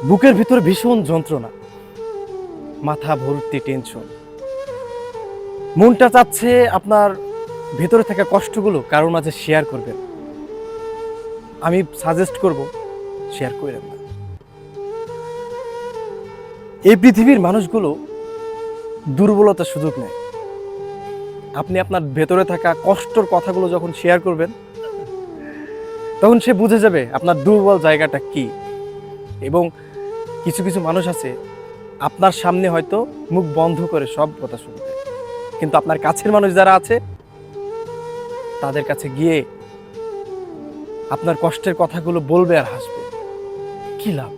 বুকের ভিতরে ভীষণ যন্ত্রণা, মাথা ভর্তি টেনশন, মনটা চাচ্ছে আপনার ভেতরে থাকা কষ্টগুলো কারোর মাঝে শেয়ার করবেন। আমি সাজেস্ট করব শেয়ার করেন না। এই পৃথিবীর মানুষগুলো দুর্বলতার সুযোগ নেয়। আপনি আপনার ভেতরে থাকা কষ্টর কথাগুলো যখন শেয়ার করবেন, তখন সে বুঝে যাবে আপনার দুর্বল জায়গাটা কি। এবং কিছু কিছু মানুষ আছে আপনার সামনে হয়তো মুখ বন্ধ করে সব কথা শুনবে, কিন্তু আপনার কাছের মানুষ যারা আছে তাদের কাছে গিয়ে আপনার কষ্টের কথাগুলো বলবে আর হাসবে। কি লাভ?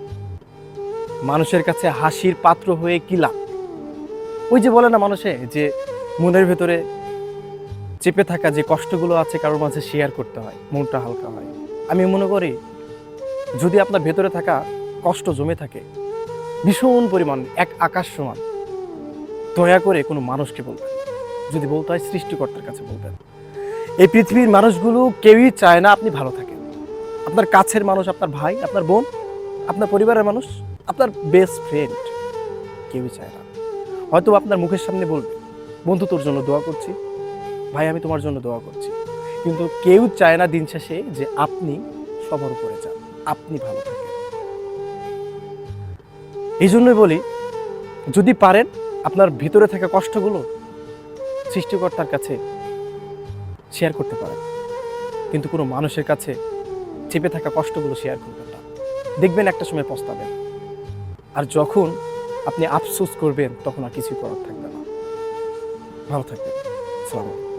মানুষের কাছে হাসির পাত্র হয়ে কি লাভ? ওই যে বলে না মানুষে যে মনের ভেতরে চেপে থাকা যে কষ্টগুলো আছে কারোর মাঝে শেয়ার করতে হয়, মনটা হালকা হয়। আমি মনে করি যদি আপনার ভেতরে থাকা কষ্ট জমে থাকে ভীষণ পরিমাণ, এক আকাশ সমান, দয়া করে কোনো মানুষকে বলবেন। যদি বলতে হয় সৃষ্টিকর্তার কাছে বলবেন। এই পৃথিবীর মানুষগুলো কেউই চায় না আপনি ভালো থাকেন। আপনার কাছের মানুষ, আপনার ভাই, আপনার বোন, আপনার পরিবারের মানুষ, আপনার বেস্ট ফ্রেন্ড, কেউই চায় না। হয়তো আপনার মুখের সামনে বলবে, বন্ধু তোর জন্য দোয়া করছি, ভাই আমি তোমার জন্য দোয়া করছি, কিন্তু কেউ চায় না দিন শেষে যে আপনি সবার উপরে যান, আপনি ভালো থাকেন। এই জন্যই বলি, যদি পারেন আপনার ভিতরে থাকা কষ্টগুলো সৃষ্টিকর্তার কাছে শেয়ার করতে পারেন, কিন্তু কোনো মানুষের কাছে চেপে থাকা কষ্টগুলো শেয়ার করবেন না। দেখবেন একটা সময় পস্তাবেন। আর যখন আপনি আফসোস করবেন তখন আর কিছুই করার থাকবে না। ভালো থাকবেন। আসসালামু আলাইকুম।